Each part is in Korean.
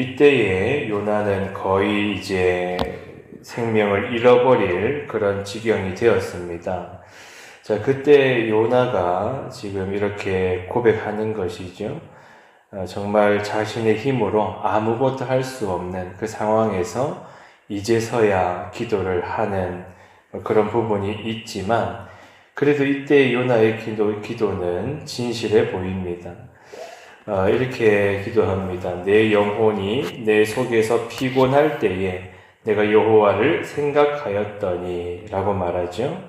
이때에 요나는 거의 이제 생명을 잃어버릴 그런 지경이 되었습니다. 자, 그때 요나가 지금 이렇게 고백하는 것이죠. 정말 자신의 힘으로 아무것도 할 수 없는 그 상황에서 이제서야 기도를 하는 그런 부분이 있지만, 그래도 이때 요나의 기도는 진실해 보입니다. 이렇게 기도합니다. 내 영혼이 내 속에서 피곤할 때에 내가 여호와를 생각하였더니 라고 말하죠.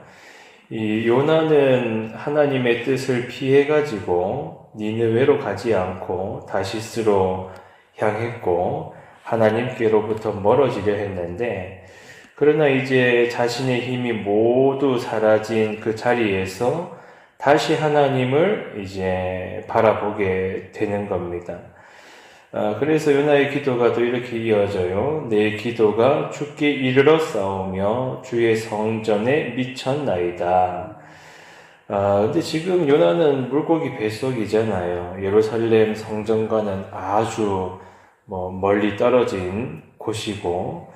이 요나는 하나님의 뜻을 피해가지고 니느웨로 가지 않고 다시스로 향했고 하나님께로부터 멀어지려 했는데, 그러나 이제 자신의 힘이 모두 사라진 그 자리에서 다시 하나님을 이제 바라보게 되는 겁니다. 그래서 요나의 기도가 또 이렇게 이어져요. 내 기도가 주께 이르러 싸우며 주의 성전에 미쳤나이다. 근데 지금 요나는 물고기 뱃속이잖아요. 예루살렘 성전과는 아주 멀리 떨어진 곳이고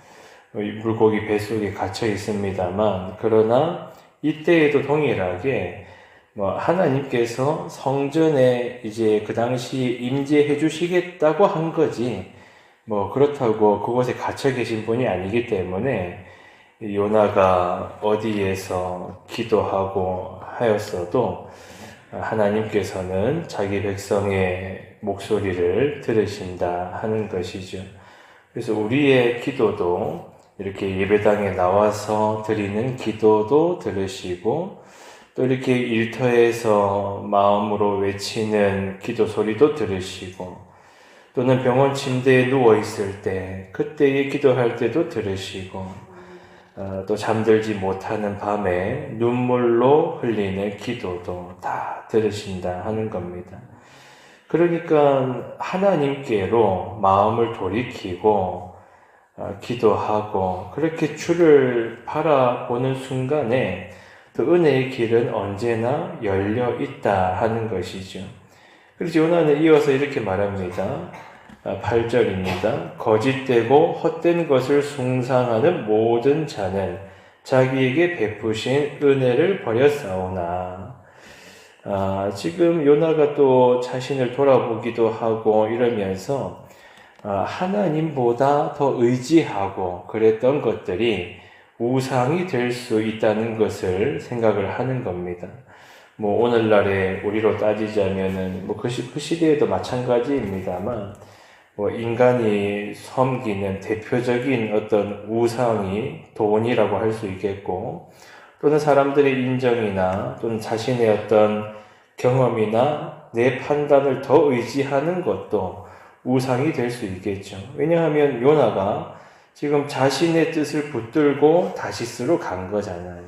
물고기 뱃속에 갇혀 있습니다만, 그러나 이때에도 동일하게 하나님께서 성전에 이제 그 당시 임재해 주시겠다고 한 거지, 그렇다고 그곳에 갇혀 계신 분이 아니기 때문에 요나가 어디에서 기도하고 하였어도 하나님께서는 자기 백성의 목소리를 들으신다 하는 것이죠. 그래서 우리의 기도도 이렇게 예배당에 나와서 드리는 기도도 들으시고, 또 이렇게 일터에서 마음으로 외치는 기도 소리도 들으시고, 또는 병원 침대에 누워 있을 때 그때에 기도할 때도 들으시고, 또 잠들지 못하는 밤에 눈물로 흘리는 기도도 다 들으신다 하는 겁니다. 그러니까 하나님께로 마음을 돌이키고 기도하고 그렇게 주를 바라보는 순간에 또 은혜의 길은 언제나 열려 있다 하는 것이죠. 그래서 요나는 이어서 이렇게 말합니다. 8절입니다. 거짓되고 헛된 것을 숭상하는 모든 자는 자기에게 베푸신 은혜를 버렸사오나. 지금 요나가 또 자신을 돌아보기도 하고 이러면서 하나님보다 더 의지하고 그랬던 것들이 우상이 될 수 있다는 것을 생각을 하는 겁니다. 오늘날에 우리로 따지자면은 그 시대에도 마찬가지입니다만, 인간이 섬기는 대표적인 어떤 우상이 돈이라고 할 수 있겠고, 또는 사람들의 인정이나 또는 자신의 어떤 경험이나 내 판단을 더 의지하는 것도 우상이 될 수 있겠죠. 왜냐하면 요나가 지금 자신의 뜻을 붙들고 다시스로 간 거잖아요.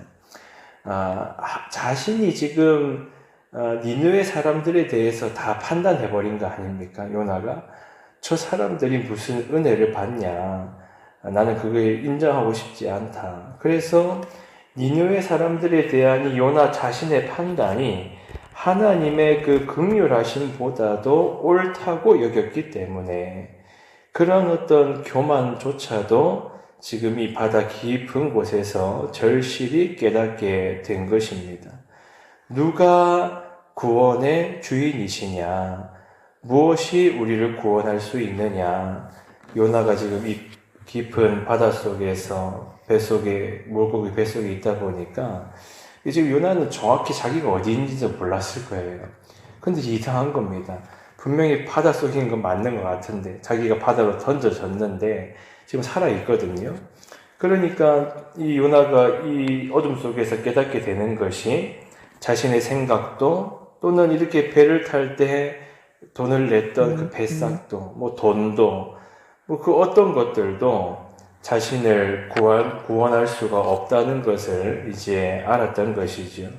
자신이 지금 니느웨 사람들에 대해서 다 판단해버린 거 아닙니까? 요나가 저 사람들이 무슨 은혜를 받냐, 나는 그걸 인정하고 싶지 않다. 그래서 니느웨 사람들에 대한 요나 자신의 판단이 하나님의 그 긍휼하심보다도 옳다고 여겼기 때문에 그런 어떤 교만조차도 지금 이 바다 깊은 곳에서 절실히 깨닫게 된 것입니다. 누가 구원의 주인이시냐? 무엇이 우리를 구원할 수 있느냐? 요나가 지금 이 깊은 바닷속에서 물고기 뱃속에 있다 보니까 지금 요나는 정확히 자기가 어디 있는지도 몰랐을 거예요. 근데 이상한 겁니다. 분명히 바닷속인 건 맞는 것 같은데 자기가 바다로 던져졌는데 지금 살아있거든요. 그러니까 이 요나가 이 어둠 속에서 깨닫게 되는 것이 자신의 생각도, 또는 이렇게 배를 탈 때 돈을 냈던 그 배싹도, 돈도, 그 어떤 것들도 자신을 구원할 수가 없다는 것을 이제 알았던 것이죠.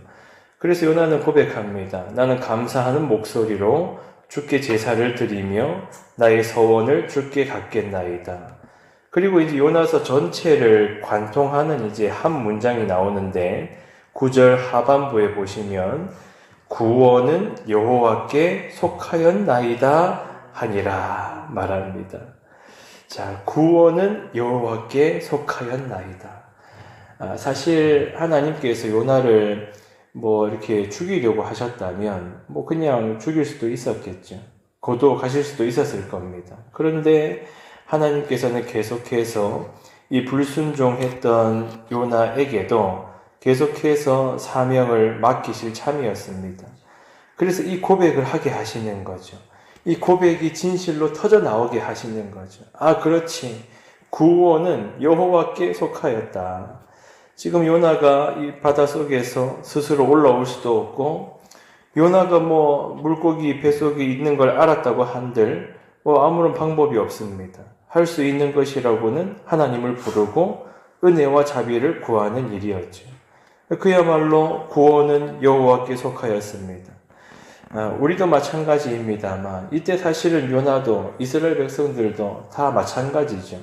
그래서 요나는 고백합니다. 나는 감사하는 목소리로 주께 제사를 드리며 나의 서원을 주께 갚겠나이다. 그리고 이제 요나서 전체를 관통하는 이제 한 문장이 나오는데 9절 하반부에 보시면 구원은 여호와께 속하였나이다 하니라 말합니다. 자, 구원은 여호와께 속하였나이다. 사실 하나님께서 요나를 이렇게 죽이려고 하셨다면 그냥 죽일 수도 있었겠죠. 고도 가실 수도 있었을 겁니다. 그런데 하나님께서는 계속해서 이 불순종했던 요나에게도 계속해서 사명을 맡기실 참이었습니다. 그래서 이 고백을 하게 하시는 거죠. 이 고백이 진실로 터져 나오게 하시는 거죠. 그렇지. 구원은 여호와께 속하였다. 지금 요나가 이 바닷속에서 스스로 올라올 수도 없고, 요나가 물고기 뱃속에 있는 걸 알았다고 한들 아무런 방법이 없습니다. 할 수 있는 것이라고는 하나님을 부르고 은혜와 자비를 구하는 일이었죠. 그야말로 구원은 여호와께 속하였습니다. 우리도 마찬가지입니다만 이때 사실은 요나도 이스라엘 백성들도 다 마찬가지죠.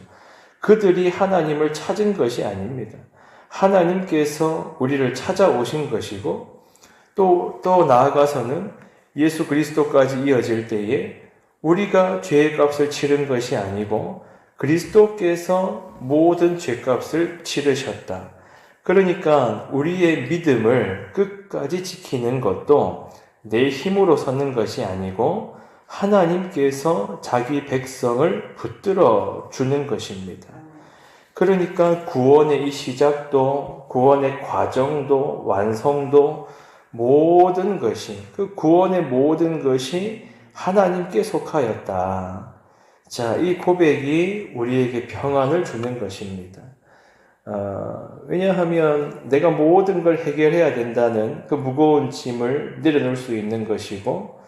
그들이 하나님을 찾은 것이 아닙니다. 하나님께서 우리를 찾아오신 것이고 또 나아가서는 예수 그리스도까지 이어질 때에 우리가 죄의 값을 치른 것이 아니고 그리스도께서 모든 죄값을 치르셨다. 그러니까 우리의 믿음을 끝까지 지키는 것도 내 힘으로 서는 것이 아니고 하나님께서 자기 백성을 붙들어 주는 것입니다. 그러니까 구원의 이 시작도, 구원의 과정도, 완성도, 모든 것이, 그 구원의 모든 것이 하나님께 속하였다. 자, 이 고백이 우리에게 평안을 주는 것입니다. 왜냐하면 내가 모든 걸 해결해야 된다는 그 무거운 짐을 내려놓을 수 있는 것이고,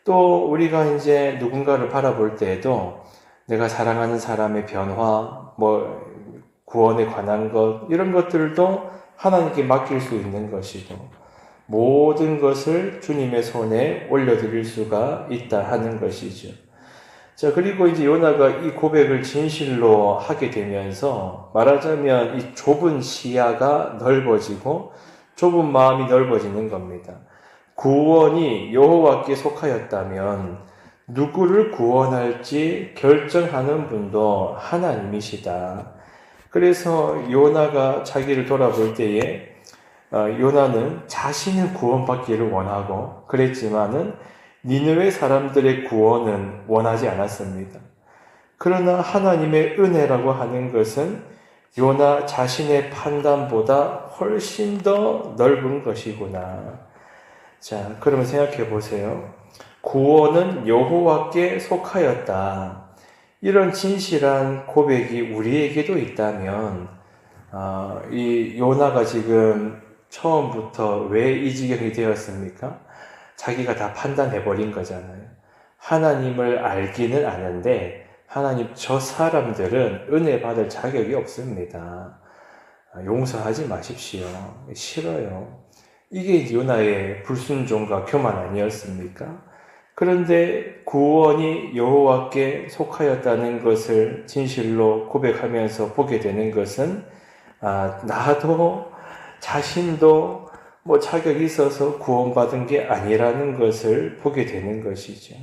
또 우리가 이제 누군가를 바라볼 때에도 내가 사랑하는 사람의 변화, 구원에 관한 것, 이런 것들도 하나님께 맡길 수 있는 것이고, 모든 것을 주님의 손에 올려드릴 수가 있다 하는 것이죠. 자, 그리고 이제 요나가 이 고백을 진실로 하게 되면서 말하자면 이 좁은 시야가 넓어지고 좁은 마음이 넓어지는 겁니다. 구원이 여호와께 속하였다면 누구를 구원할지 결정하는 분도 하나님이시다. 그래서 요나가 자기를 돌아볼 때에 요나는 자신은 구원받기를 원하고 그랬지만은 니느웨 사람들의 구원은 원하지 않았습니다. 그러나 하나님의 은혜라고 하는 것은 요나 자신의 판단보다 훨씬 더 넓은 것이구나. 자, 그러면 생각해 보세요. 구원은 여호와께 속하였다. 이런 진실한 고백이 우리에게도 있다면 이 요나가 지금 처음부터 왜 이 지경이 되었습니까? 자기가 다 판단해버린 거잖아요. 하나님을 알기는 아는데 하나님 저 사람들은 은혜 받을 자격이 없습니다. 용서하지 마십시오. 싫어요. 이게 요나의 불순종과 교만 아니었습니까? 그런데 구원이 여호와께 속하였다는 것을 진실로 고백하면서 보게 되는 것은 나도 자신도 자격이 있어서 구원받은 게 아니라는 것을 보게 되는 것이죠.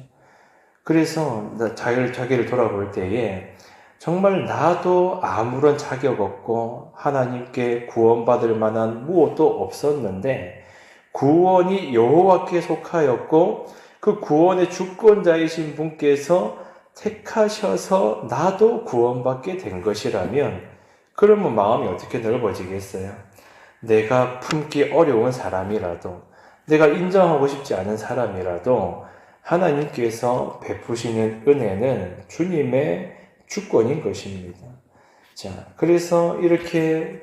그래서 자기를 돌아볼 때에 정말 나도 아무런 자격 없고 하나님께 구원받을 만한 무엇도 없었는데 구원이 여호와께 속하였고 그 구원의 주권자이신 분께서 택하셔서 나도 구원받게 된 것이라면 그러면 마음이 어떻게 넓어지겠어요? 내가 품기 어려운 사람이라도 내가 인정하고 싶지 않은 사람이라도 하나님께서 베푸시는 은혜는 주님의 주권인 것입니다. 자, 그래서 이렇게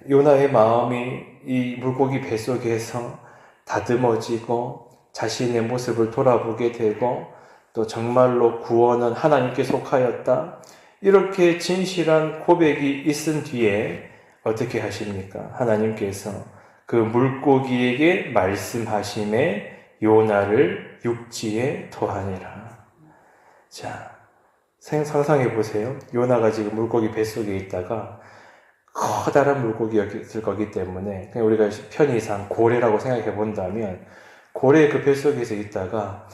요나의 마음이 이 물고기 뱃속에서 다듬어지고 자신의 모습을 돌아보게 되고 또 정말로 구원은 하나님께 속하였다. 이렇게 진실한 고백이 있은 뒤에 어떻게 하십니까? 하나님께서 그 물고기에게 말씀하심에 요나를 육지에 토하니라. 자, 상상해 보세요. 요나가 지금 물고기 뱃속에 있다가 커다란 물고기였을 거기 때문에 그냥 우리가 편의상 고래라고 생각해 본다면 고래의 그 뱃속에서 있다가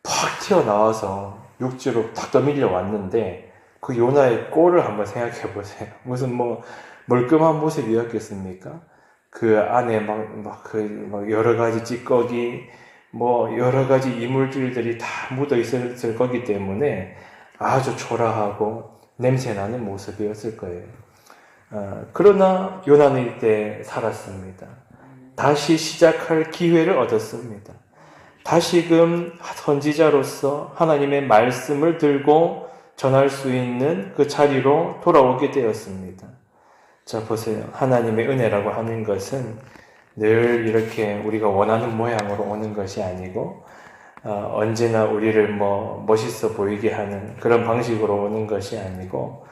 팍 튀어나와서 육지로 탁 떠밀려 왔는데 그 요나의 꼴을 한번 생각해 보세요. 무슨 멀끔한 모습이었겠습니까? 그 안에 막 여러 가지 찌꺼기, 여러 가지 이물질들이 다 묻어 있었을 거기 때문에 아주 초라하고 냄새나는 모습이었을 거예요. 그러나 요나는 이때 살았습니다. 다시 시작할 기회를 얻었습니다. 다시금 선지자로서 하나님의 말씀을 들고 전할 수 있는 그 자리로 돌아오게 되었습니다. 자, 보세요. 하나님의 은혜라고 하는 것은 늘 이렇게 우리가 원하는 모양으로 오는 것이 아니고 언제나 우리를 멋있어 보이게 하는 그런 방식으로 오는 것이 아니고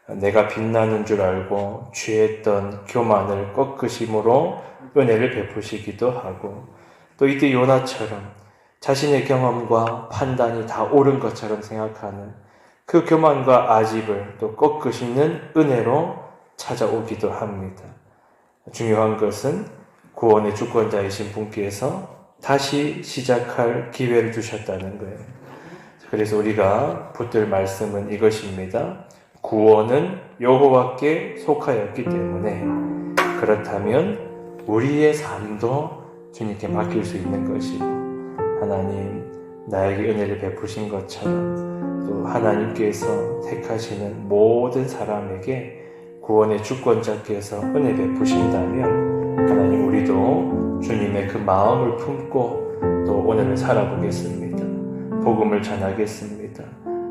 내가 빛나는 줄 알고 취했던 교만을 꺾으심으로 은혜를 베푸시기도 하고 또 이때 요나처럼 자신의 경험과 판단이 다 옳은 것처럼 생각하는 그 교만과 아집을 또 꺾으시는 은혜로 찾아오기도 합니다. 중요한 것은 구원의 주권자이신 분께서 다시 시작할 기회를 주셨다는 거예요. 그래서 우리가 붙들 말씀은 이것입니다. 구원은 여호와께 속하였기 때문에 그렇다면 우리의 삶도 주님께 맡길 수 있는 것이고 하나님 나에게 은혜를 베푸신 것처럼 또 하나님께서 택하시는 모든 사람에게 구원의 주권자께서 은혜 베푸신다면 하나님 우리도 주님의 그 마음을 품고 또 오늘을 살아보겠습니다. 복음을 전하겠습니다.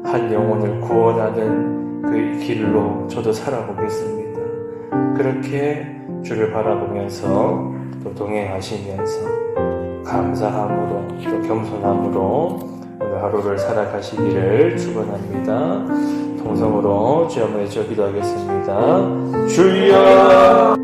한 영혼을 구원하는 그 길로 저도 살아보겠습니다. 그렇게 주를 바라보면서 또 동행하시면서 감사함으로 또 겸손함으로 오늘 하루를 살아가시기를 축원합니다. 통성으로 주여 한번 외쳐 기도하겠습니다. 주여